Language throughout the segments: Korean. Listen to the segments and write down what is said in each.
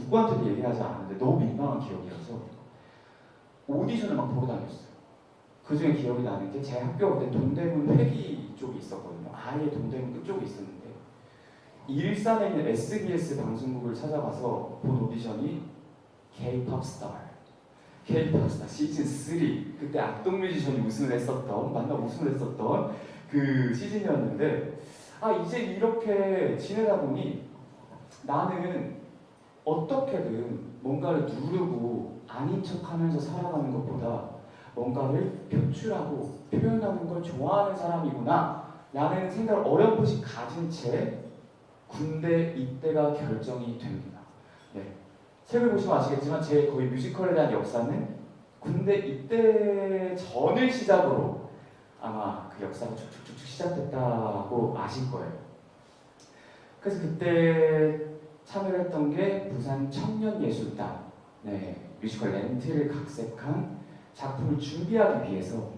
누구한테도 얘기하지 않았는데 너무 민망한 기억이라서 오디션을 막 보러 다녔어요. 그 중에 기억이 나는 게 제 학교 그때 동대문 회기 쪽이 있었거든요. 아예 동대문 끝쪽에 있었는데 일산에 있는 SBS 방송국을 찾아가서 본 오디션이 K-pop 스타 시즌 3 그때 악동 뮤지션이 우승을 했었던 만나 우승을 했었던 그 시즌이었는데 이제 이렇게 지내다 보니 나는 어떻게든 뭔가를 누르고 아닌 척하면서 살아가는 것보다 뭔가를 표출하고 표현하는 걸 좋아하는 사람이구나 라는 생각을 어렴풋이 가진 채 군대 입대가 결정이 됩니다. 네. 책을 보시면 아시겠지만 제 거의 뮤지컬에 대한 역사는 군대 입대 전을 시작으로 아마 그 역사가 쭉쭉쭉 시작됐다고 아실 거예요. 그래서 그때 참여를 했던 게 부산 청년예술단 뮤지컬 렌트를 각색한 작품을 준비하기 위해서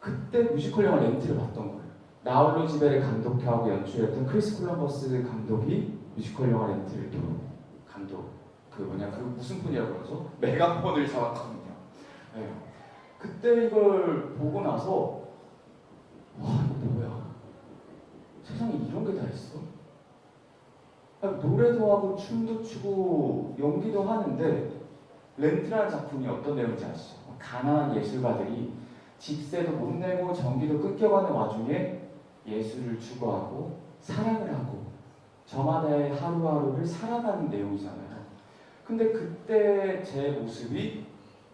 그때 뮤지컬 영화 렌트를 봤던 거예요. 나홀로 지베를 감독하고 연출했던 크리스 콜럼버스 감독이 뮤지컬 영화 렌트를 또 감독 그 무슨 분이라고 그러죠? 메가폰을 잡았거든요. 네. 그때 이걸 보고 나서 와 이거 뭐야? 세상에 이런 게 다 있어? 노래도 하고 춤도 추고 연기도 하는데 렌트라는 작품이 어떤 내용인지 아시죠? 가난한 예술가들이 집세도 못 내고 전기도 끊겨가는 와중에 예술을 추구하고 사랑을 하고 저마다의 하루하루를 살아가는 내용이잖아요. 근데 그때 제 모습이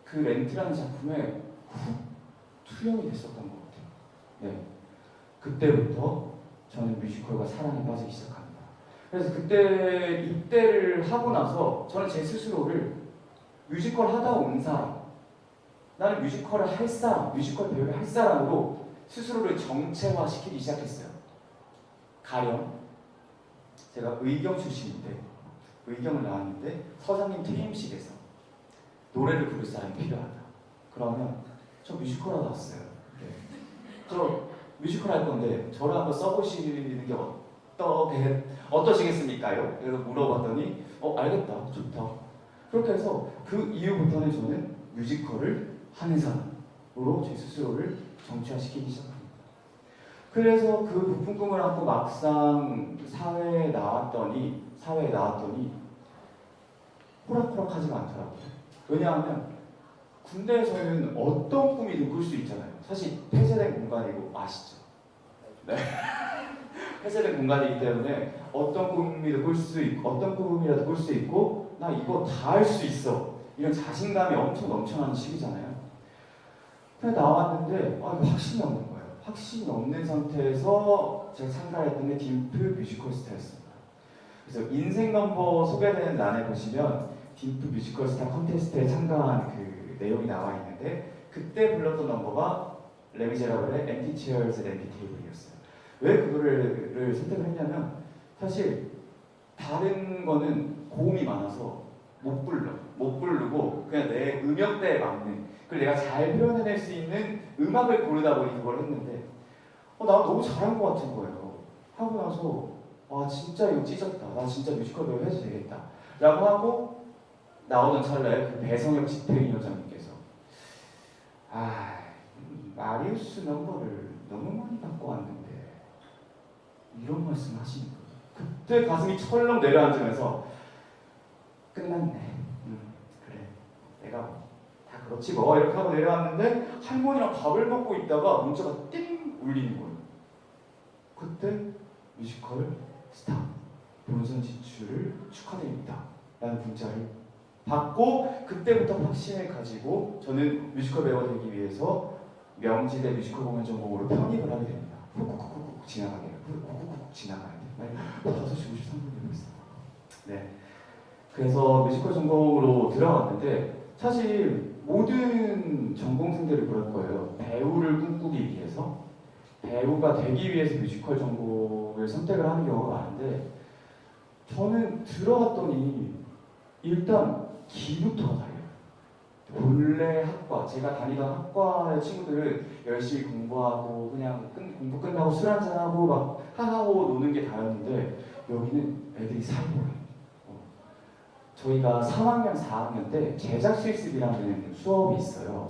그 렌트라는 작품에 훅 투영이 됐었던 것 같아요. 네. 그때부터 저는 뮤지컬과 사랑에 빠지기 시작합니다. 그래서 그때 입대를 하고 나서 저는 제 스스로를 뮤지컬 하다 온 사람, 나는 뮤지컬을 할 사람, 뮤지컬 배우를 할 사람으로 스스로를 정체화시키기 시작했어요. 가령 제가 의경 출신인데 의경을 나왔는데 서장님 퇴임식에서 노래를 부를 사람이 필요하다. 그러면 저 뮤지컬 하다 왔어요. 네. 저 뮤지컬 할 건데 저를 한번 써보시는 게 어떠시겠습니까요? 그래서 물어봤더니 알겠다. 좋다. 그렇게 해서 그 이후부터는 저는 뮤지컬을 하는 사람으로 제 스스로를 정체화시키기 시작합니다. 그래서 그 부푼 꿈을 안고 막상 사회에 나왔더니 호락호락하지가 않더라고요. 왜냐하면 군대에서는 어떤 꿈이든 꿀 수 있잖아요. 사실 폐쇄된 공간이고 아시죠? 네. 폐쇄된 공간이기 때문에 어떤 꿈이라도 꿀 수 있고 나 이거 다 할 수 있어 이런 자신감이 엄청 넘쳐나는 시기잖아요. 근데 나왔는데 확신이 없는 거예요. 확신이 없는 상태에서 제가 참가했던 게 딤프 뮤지컬 스타였습니다. 그래서 인생 넘버 소개되는 난에 보시면 딤프 뮤지컬 스타 컨테스트에 참가한 그 내용이 나와 있는데 그때 불렀던 넘버가 레미제라블의 Empty Chairs and Empty Table이었어요. 왜 그거를 선택을 했냐면 사실 다른 거는 고음이 많아서 못 부르고 그냥 내 음역대에 맞는 그걸 내가 잘 표현해낼 수 있는 음악을 고르다 보니 그걸 했는데 나 너무 잘한 것 같은 거예요. 하고 나서 진짜 이거 찢었다. 나 진짜 뮤지컬 배우 해도 되겠다 라고 하고 나오던 찰나에 그 배성혁 집행위 원장님께서 마리우스 넘버를 너무 많이 갖고 왔는데 이런 말씀 하시는 거예요. 그때 가슴이 철렁 내려앉으면서 끝났네. 그래 내가 다 그렇지 뭐 이렇게 하고 내려왔는데 할머니랑 밥을 먹고 있다가 문자가 띵 울리는 거예요. 그때 뮤지컬 스타 본선 진출을 축하드립니다 라는 문자를 받고 그때부터 확신을 가지고 저는 뮤지컬 배우가 되기 위해서 명지대 뮤지컬 공연 전공으로 편입을 하게 됩니다. 훅훅훅훅 지나가게 훅훅훅 지나가야 돼. 5시 53분이고 있어요. 네. 그래서 뮤지컬 전공으로 들어갔는데 사실 모든 전공생들이 그럴 거예요. 배우를 꿈꾸기 위해서 배우가 되기 위해서 뮤지컬 전공을 선택을 하는 경우가 많은데 저는 들어갔더니 일단 기부터가 달라요. 본래 학과, 제가 다니던 학과의 친구들은 열심히 공부하고 그냥 공부 끝나고 술 한잔하고 막 하하호 노는 게 다였는데 여기는 애들이 살벌해요. 저희가 3학년, 4학년 때 제작 실습이라는 수업이 있어요.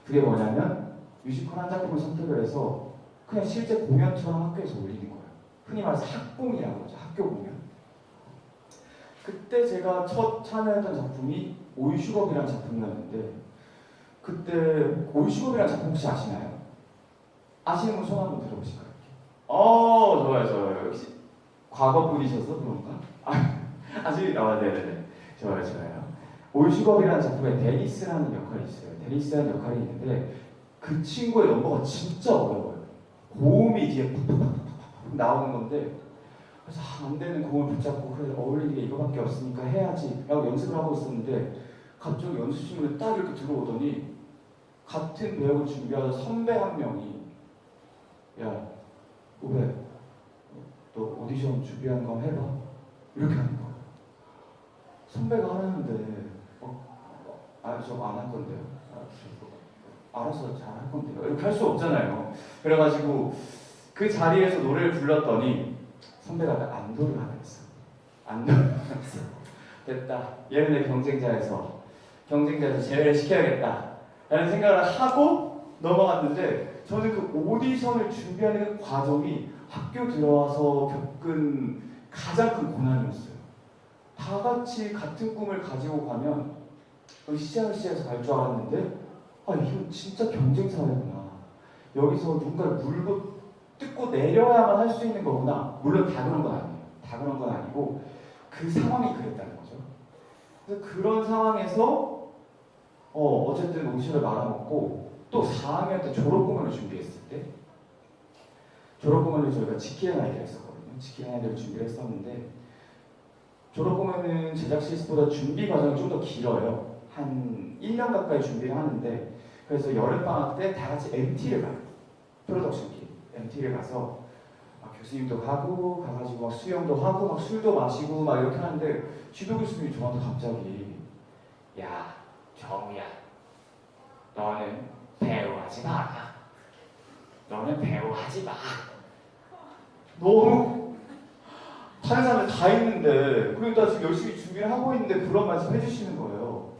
그게 뭐냐면 뮤지컬 한 작품을 선택을 해서 그냥 실제 공연처럼 학교에서 올리는 거예요. 흔히 말해서 학공이라고 하죠. 학교 공연. 그때 제가 첫 참여했던 작품이 올슈겁이라는 작품이었는데 그때 올슈겁이라는 작품 혹시 아시나요? 아시는 분 손 한번 들어보실까요? 좋아요, 좋아요. 역시 과거 분이셔서 그런가? 네네네. 좋아요, 좋아요. 올슈겁이라는 작품에 데니스라는 역할이 있어요. 데니스라는 역할이 있는데 그 친구의 넘버가 진짜 어려워요. 고음이 뒤에 팍팍팍팍 나오는 건데 그래서 안 되는 고음을 붙잡고 그래 어울리는 게 이거밖에 없으니까 해야지 라고 연습을 하고 있었는데 갑자기 연습실에 딱 이렇게 들어오더니 같은 배역을 준비하던 선배 한 명이 야, 왜? 너 오디션 준비하는 거 해봐. 이렇게 하는 거예요. 선배가 하는데 저 안 할 건데요. 알아서 잘 할 건데요. 이렇게 할 수 없잖아요. 그래가지고 그 자리에서 노래를 불렀더니 선배가 안도를 하나 했어. 안도를 하나 했어. 됐다. 얘는 내 경쟁자에서 제외를 시켜야겠다. 라는 생각을 하고 넘어갔는데 저는 그 오디션을 준비하는 그 과정이 학교 들어와서 겪은 가장 큰 고난이었어요. 다 같이 같은 꿈을 가지고 가면 시장에서 갈 줄 알았는데 이건 진짜 경쟁 사회구나. 여기서 누군가를 물고 뜯고 내려야만 할 수 있는 거구나. 물론 다 그런 건 아니에요. 다 그런 건 아니고 그 상황이 그랬다는 거죠. 그래서 그런 상황에서 어쨌든 오디션을 말아먹고 또 4학년 때 졸업공연을 준비했을 때 졸업공연을 저희가 지키는 아이들 했었거든요. 지키는 아이들을 준비를 했었는데 졸업공연은 제작 실습보다 준비 과정이 좀 더 길어요. 한 1년 가까이 준비를 하는데 그래서 여름방학 때 다 같이 MT를 가요. 프로덕션 기 MT를 가서 교수님도 가가지고 막 수영도 하고 막 술도 마시고 막 이렇게 하는데 지도 교수님이 저한테 갑자기 야 정우야 너는 배우하지 마라. 너는 배우하지 마. 너무 다른 사람들 다 있는데 그리고 나 지금 열심히 준비를 하고 있는데 그런 말씀 해주시는 거예요.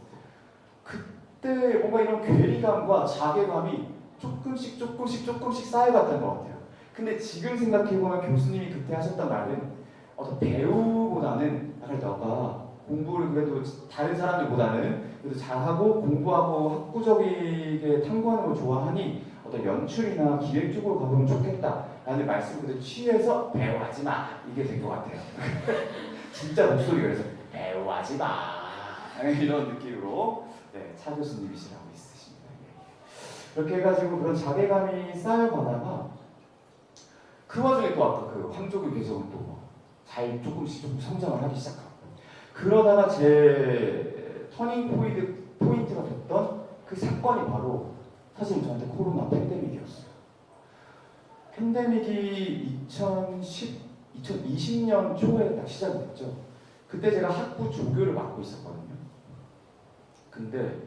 그때 뭔가 이런 괴리감과 자괴감이 조금씩 쌓여갔던 것 같아요. 근데 지금 생각해보면 교수님이 그때 하셨던 말은 어떤 배우보다는 약간 너가 공부를 그래도 다른 사람들보다는 그래도 잘하고 공부하고 학구적이게 탐구하는 걸 좋아하니 어떤 연출이나 기획 쪽으로 가보면 좋겠다 라는 말씀을 그대로 취해서 배우하지 마 이게 된 것 같아요. 진짜 목소리가 그래서 배우하지 마 이런 느낌으로 차 교수님이시라고 있으십니다. 이렇게 해가지고 그런 자괴감이 쌓여가다가 그 와중에 또 아까 그 황조규 교수는 또 잘 조금씩 성장을 하기 시작하고 그러다가 제 터닝 포인트가 됐던 그 사건이 바로 사실 저한테 코로나 팬데믹이었어요. 팬데믹이 2020년 초에 딱 시작이 됐죠. 그때 제가 학부 조교를 맡고 있었거든요. 근데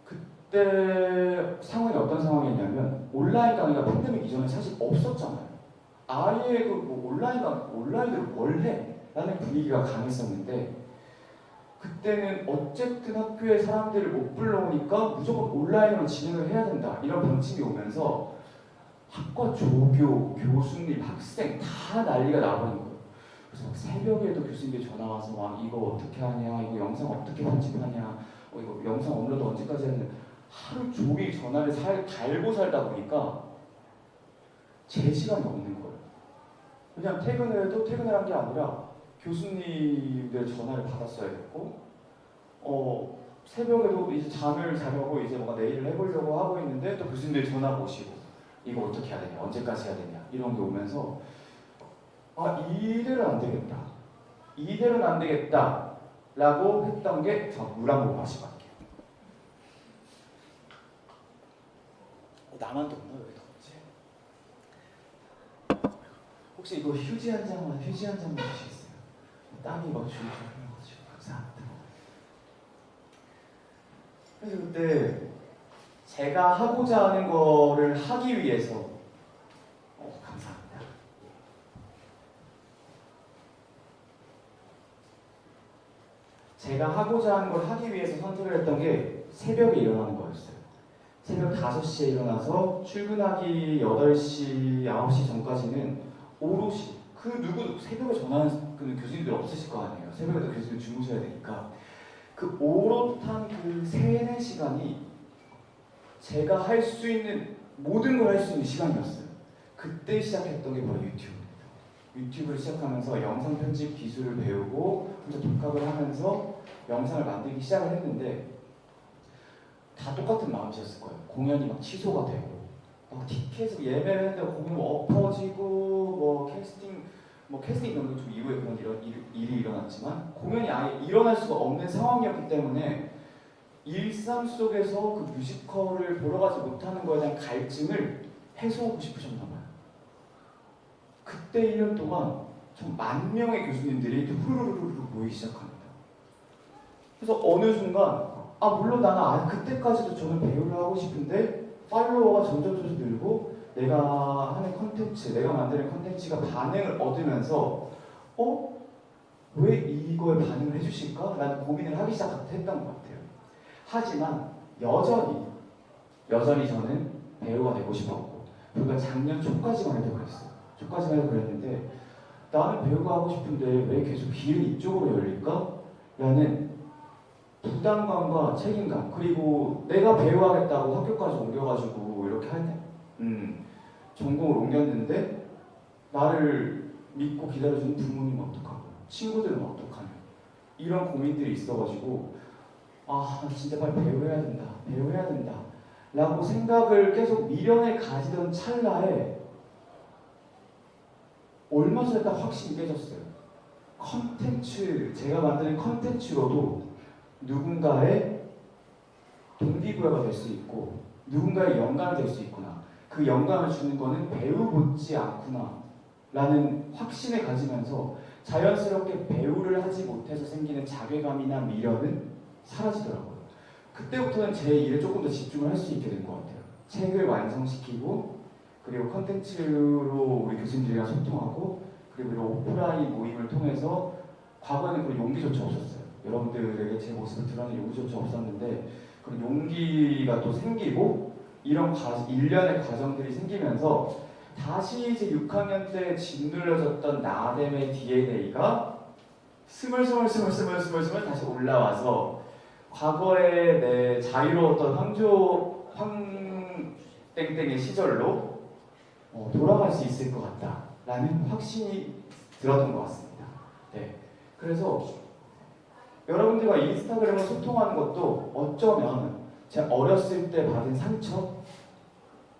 그때 상황이 어떤 상황이었냐면 온라인 강의가 팬데믹 이전에 사실 없었잖아요. 아예 온라인으로 뭘 해? 라는 분위기가 강했었는데 그때는 어쨌든 학교에 사람들을 못 불러오니까 무조건 온라인으로 진행을 해야 된다 이런 방침이 오면서 학과 조교, 교수님, 학생 다 난리가 나버린 거예요. 그래서 막 새벽에도 교수님들이 전화 와서 막 이거 어떻게 하냐, 이거 영상 어떻게 편집하냐, 이거 영상 업로드 언제까지 하냐 하루 종일 전화를 달고 살다 보니까 제 시간이 없는 거예요. 그냥 퇴근을 해도 퇴근을 한 게 아니라 교수님들 전화를 받았어야 됐고 새벽에도 이제 잠을 자려고 이제 뭔가 내일을 해보려고 하고 있는데 또 교수님들 전화 오시고 이거 어떻게 해야 되냐 언제까지 해야 되냐 이런 게 오면서 이대로는 안 되겠다 라고 했던 게 저 물 한 모금 마시고 할게요. 나만 덥나? 왜 덥지? 혹시 이거 휴지 한 장만 주시겠어요? 땀이 막 줄줄 흘러가지고 감사합니다. 그래서 그때 제가 하고자 하는 거를 하기 위해서 감사합니다. 제가 하고자 하는 걸 하기 위해서 선택을 했던 게 새벽에 일어나는 거였어요. 새벽 5시에 일어나서 출근하기 8시, 9시 전까지는 오롯이 그 누구 새벽에 전화하는 그 교수님들 없으실 거 아니에요. 새벽에도 교수님 주무셔야 되니까 그 오롯한 그 3-4시간이 제가 할 수 있는 모든 걸 할 수 있는 시간이었어요. 그때 시작했던 게 바로 유튜브입니다. 유튜브를 시작하면서 영상 편집 기술을 배우고 혼자 독학을 하면서 영상을 만들기 시작을 했는데 다 똑같은 마음이셨을 거예요. 공연이 막 취소가 되고 막 티켓을 예매를 했는데 공연 엎어지고 캐스팅 이런 좀 이후에 그런 일이 일어났지만 공연이 아예 일어날 수가 없는 상황이었기 때문에 일상 속에서 그 뮤지컬을 보러 가지 못하는 거에 대한 갈증을 해소하고 싶으셨나 봐요. 그때 1년 동안 좀 10,000명의 교수님들이 이렇게 후루루루루 모이기 시작합니다. 그래서 어느 순간 물론 나는 그때까지도 저는 배우를 하고 싶은데 팔로워가 점점 늘고 내가 하는 컨텐츠, 내가 만드는 컨텐츠가 반응을 얻으면서 왜 이거에 반응을 해주실까? 라는 고민을 하기 시작했던 것 같아요. 하지만 여전히 저는 배우가 되고 싶었고 그러니까 작년 초까지만 해도 그랬어요. 초까지만 해도 그랬는데 나는 배우가 하고 싶은데 왜 계속 길은 이쪽으로 열릴까? 라는 부담감과 책임감 그리고 내가 배우하겠다고 학교까지 옮겨가지고 이렇게 전공을 옮겼는데 나를 믿고 기다려주는 부모님은 어떡하고 친구들은 어떡하냐 이런 고민들이 있어가지고 나 진짜 빨리 배우해야 된다 라고 생각을 계속 미련에 가지던 찰나에 얼마 전에 딱 확신이 깨졌어요. 제가 만드는 컨텐츠로도 누군가의 동기부여가 될 수 있고 누군가의 영감이 될 수 있구나. 그 영감을 주는 거는 배우 못지 않구나 라는 확신을 가지면서 자연스럽게 배우를 하지 못해서 생기는 자괴감이나 미련은 사라지더라고요. 그때부터는 제 일에 조금 더 집중을 할 수 있게 된 것 같아요. 책을 완성시키고 그리고 컨텐츠로 우리 교수님들이랑 소통하고 그리고 이런 오프라인 모임을 통해서 과거에는 그런 용기조차 없었어요. 여러분들에게 제 모습을 드러내는 용기조차 없었는데 그런 용기가 또 생기고 이런 일련의 과정들이 생기면서 다시 이제 6학년 때 짓눌려졌던 나됨의 DNA가 스물스물 다시 올라와서 과거의 내 자유로웠던 황땡땡의 시절로 돌아갈 수 있을 것 같다라는 확신이 들었던 것 같습니다. 네, 그래서 여러분들과 인스타그램으로 소통하는 것도 어쩌면 제 어렸을 때 받은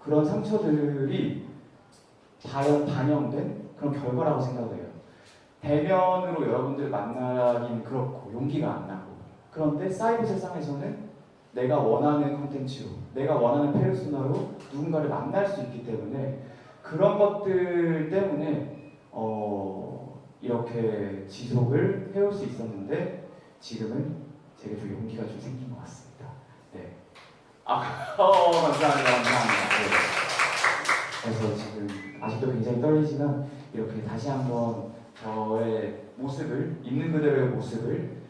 그런 상처들이 반영된 그런 결과라고 생각을 해요. 대면으로 여러분들 만나긴 그렇고 용기가 안 나고 그런데 사이버 세상에서는 내가 원하는 콘텐츠로 내가 원하는 페르소나로 누군가를 만날 수 있기 때문에 그런 것들 때문에 이렇게 지속을 해올 수 있었는데 지금은 제게 좀 용기가 좀 생긴 것 같습니다. 네. 감사합니다. 네. 그래서 지금 아직도 굉장히 떨리지만 이렇게 다시 한번 저의 모습을 있는 그대로의 모습을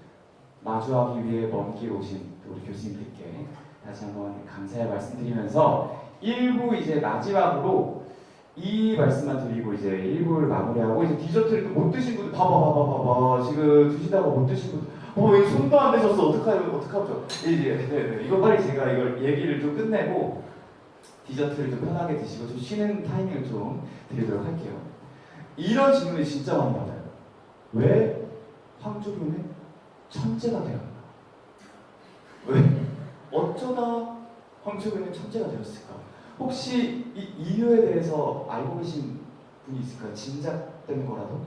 마주하기 위해 먼 길 오신 우리 교수님들께 다시 한번 감사의 말씀드리면서 1부 이제 마지막으로 이 말씀만 드리고 이제 1부를 마무리하고 이제 디저트를 못 드신 분들 봐봐 지금 드시다가 못 드신 분들 왜 손도 안 대셨어 어떡하죠? 네. 이거 빨리 제가 이걸 얘기를 좀 끝내고 디저트를 좀 편하게 드시고 좀 쉬는 타이밍을 좀 드리도록 할게요. 이런 질문을 진짜 많이 받아요. 왜 황조교는 천재가 되었나? 왜? 어쩌다 황조교는 천재가 되었을까? 혹시 이 이유에 대해서 알고 계신 분이 있을까요? 짐작되는 거라도?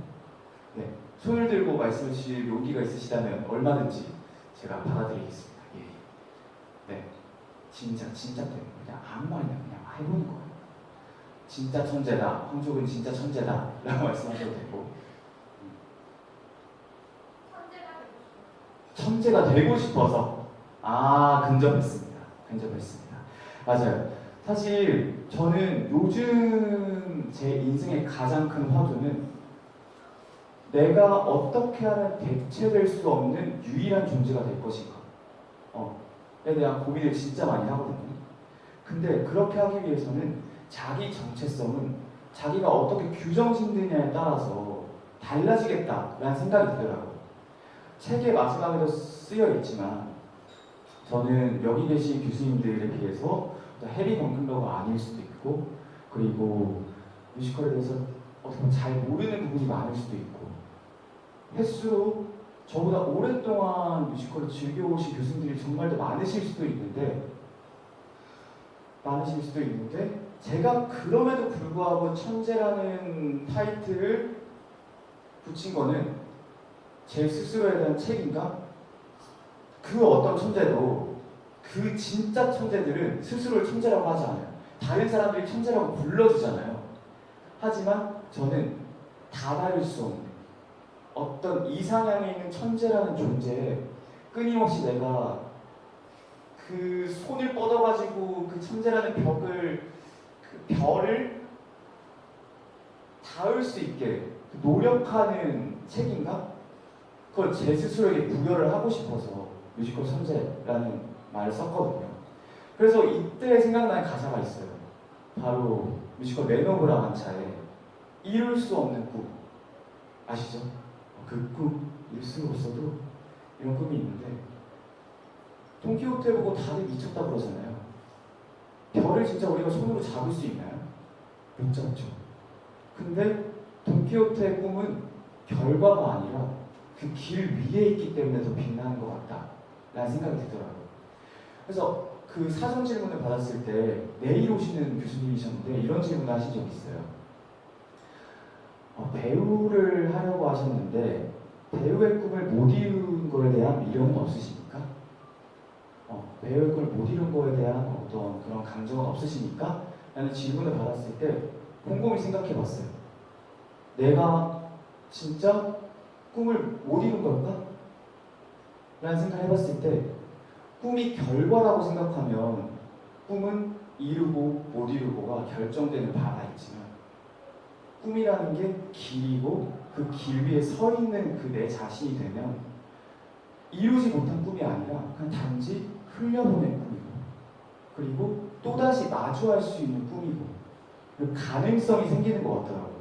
네. 손을 들고 말씀해 주실 용기가 있으시다면 얼마든지 제가 받아드리겠습니다. 예. 네. 짐작되는 거. 그냥 아무 말이나 그냥 해보는 거예요. 진짜 천재다. 황조근 진짜 천재다. 라고 말씀하셔도 되고. 천재가 되고 싶어서. 근접했습니다. 맞아요. 사실 저는 요즘 제 인생의 가장 큰 화두는 내가 어떻게 하면 대체될 수 없는 유일한 존재가 될 것인가? 에 대한 고민을 진짜 많이 하거든요. 근데 그렇게 하기 위해서는 자기 정체성은 자기가 어떻게 규정짓느냐에 따라서 달라지겠다라는 생각이 들더라고요. 책의 마지막에도 쓰여 있지만 저는 여기 계신 교수님들에 비해서 헤비 건클러가 아닐 수도 있고, 그리고 뮤지컬에 대해서 어떻게 보면 잘 모르는 부분이 많을 수도 있고, 횟수로 저보다 오랫동안 뮤지컬을 즐겨오신 교수님들이 정말 더 많으실 수도 있는데 제가 그럼에도 불구하고 천재라는 타이틀을 붙인 거는 제 스스로에 대한 책임감? 그 어떤 천재도, 그 진짜 천재들은 스스로를 천재라고 하지 않아요. 다른 사람들이 천재라고 불러주잖아요. 하지만 저는 다다를 수 없는 어떤 이상향에 있는 천재라는 존재에 끊임없이 내가 그 손을 뻗어가지고 그 천재라는 그 별을 닿을 수 있게 노력하는 책임감? 그걸 제 스스로에게 부여를 하고 싶어서 뮤지컬 천재라는 말을 썼거든요. 그래서 이때 생각나는 가사가 있어요. 바로 뮤지컬 맨 오브 라만차에 이룰 수 없는 꿈 아시죠? 그 꿈, 일수로서도 이런 꿈이 있는데 돈키호테 보고 다들 미쳤다 그러잖아요. 별을 진짜 우리가 손으로 잡을 수 있나요? 못 잡죠. 근데 돈키호테의 꿈은 결과가 아니라 그 길 위에 있기 때문에 더 빛나는 것 같다 라는 생각이 들더라고요. 그래서 그 사전 질문을 받았을 때 내일 오시는 교수님이셨는데 이런 질문을 하신 적이 있어요. 배우를 하려고 하셨는데 배우의 꿈을 못 이룬 거에 대한 미련은 없으십니까? 배우의 꿈을 못 이룬 거에 대한 어떤 그런 감정은 없으십니까? 라는 질문을 받았을 때 곰곰이 생각해 봤어요. 내가 진짜 꿈을 못 이룬 걸까? 라는 생각을 해봤을 때 꿈이 결과라고 생각하면 꿈은 이루고 못 이루고가 결정되는 바가 있지만 꿈이라는 게 길이고 그 길 위에 서 있는 그 내 자신이 되면 이루지 못한 꿈이 아니라 그냥 단지 흘려보낸 꿈이고, 그리고 또다시 마주할 수 있는 꿈이고, 그 가능성이 생기는 것 같더라고요.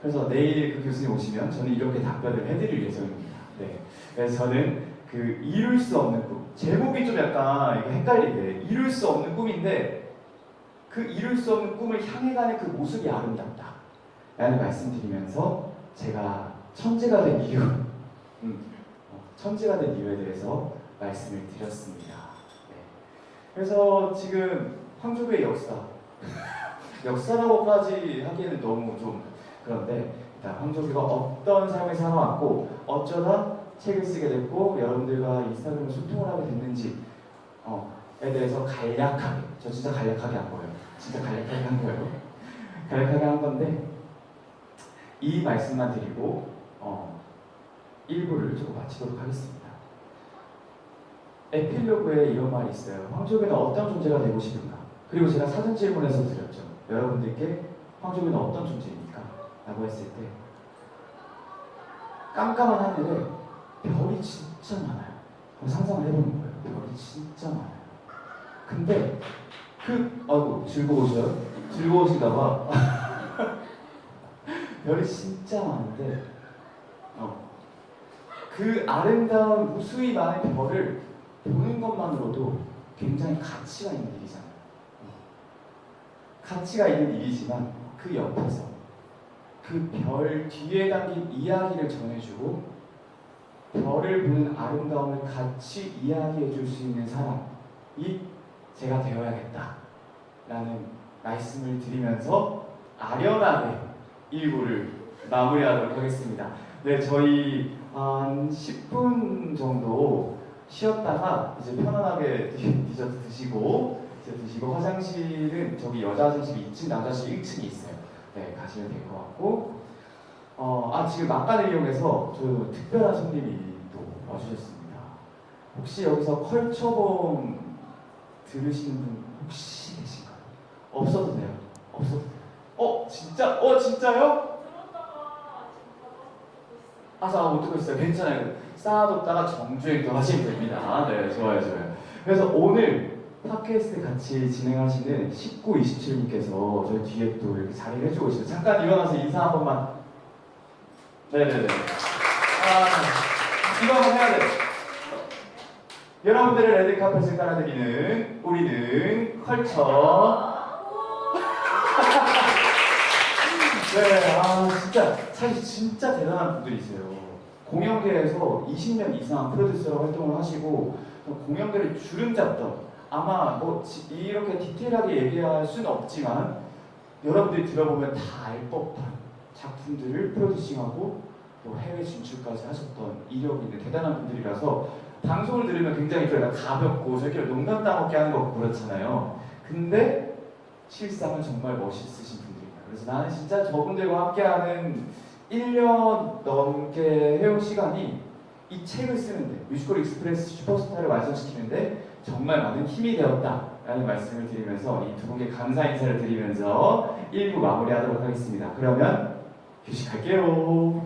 그래서 내일 그 교수님 오시면 저는 이렇게 답변을 해드릴 예정입니다. 네. 그래서 저는 그 이룰 수 없는 꿈, 제목이 좀 약간 이거 헷갈리게 이룰 수 없는 꿈인데 그 이룰 수 없는 꿈을 향해 가는 그 모습이 아름답다 라는 말씀드리면서 제가 천재가 된 이유, 천재가 된 이유에 대해서 말씀을 드렸습니다. 네. 그래서 지금 황조교의 역사라고까지 하기에는 너무 좀 그런데 일단 황조교가 어떤 삶을 살아왔고 어쩌다 책을 쓰게 됐고 여러분들과 인스타그램으로 소통을 하게 됐는지에 대해서 간략하게, 저 진짜 간략하게 한 거예요. 진짜 간략하게 한 거예요. 간략하게 한 건데 이 말씀만 드리고 1부를 조금 마치도록 하겠습니다. 에필로그에 이런 말이 있어요. 황조교는 어떤 존재가 되고 싶은가? 그리고 제가 사전 질문에서 드렸죠. 여러분들께 황조교는 어떤 존재입니까? 라고 했을 때 깜깜한 하늘에 별이 진짜 많아요. 상상을 해보는 거예요. 별이 진짜 많아요. 근데 즐거우신가 봐. 별이 진짜 많은데 그 아름다운 무수히 많은 별을 보는 것만으로도 굉장히 가치가 있는 일이잖아요. 가치가 있는 일이지만 그 옆에서 그 별 뒤에 담긴 이야기를 전해주고 별을 보는 아름다움을 같이 이야기해 줄 수 있는 사람이 제가 되어야겠다 라는 말씀을 드리면서 아련하게 1부를 마무리하도록 하겠습니다. 네, 저희 한 10분 정도 쉬었다가 이제 편안하게 디저트 드시고 화장실은 저기 여자 화장실이 2층, 남자 화장실 1층에 있어요. 네, 가시면 될 것 같고 지금 막간을 이용해서 저 특별한 손님이 또 와주셨습니다. 혹시 여기서 컬처범 들으시는 분 혹시 계신가요? 없어도 돼요. 진짜요? 못 듣고 있어요. 괜찮아요. 쌓아뒀다가 정주행도 하시면 됩니다. 네, 좋아요, 좋아요. 그래서 오늘 팟캐스트 같이 진행하시는 1927님께서 저희 뒤에 또 이렇게 자리를 해주고 계시죠. 잠깐 일어나서 인사 한 번만. 네네네. 이거 한번 해야 돼요. 여러분들의 레드카펫을 깔아드리는 우리는 컬처. 네, 진짜 사실 진짜 대단한 분들이세요. 공연계에서 20년 이상 프로듀서로 활동을 하시고 공연계를 주름잡던 아마 이렇게 디테일하게 얘기할 수는 없지만 여러분들이 들어보면 다 알 법한 작품들을 프로듀싱하고 또 해외 진출까지 하셨던 이력이 있는 대단한 분들이라서 방송을 들으면 굉장히 저희가 가볍고 저희끼리 농담 따먹게 하는 거 그렇잖아요. 근데 실상은 정말 멋있으신 분들입니다. 그래서 나는 진짜 저분들과 함께하는 1년 넘게 해온 시간이 이 책을 쓰는데 뮤지컬 익스프레스 슈퍼스타를 완성시키는데 정말 많은 힘이 되었다라는 말씀을 드리면서 이 두 분께 감사 인사를 드리면서 1부 마무리하도록 하겠습니다. 그러면 휴식할게요.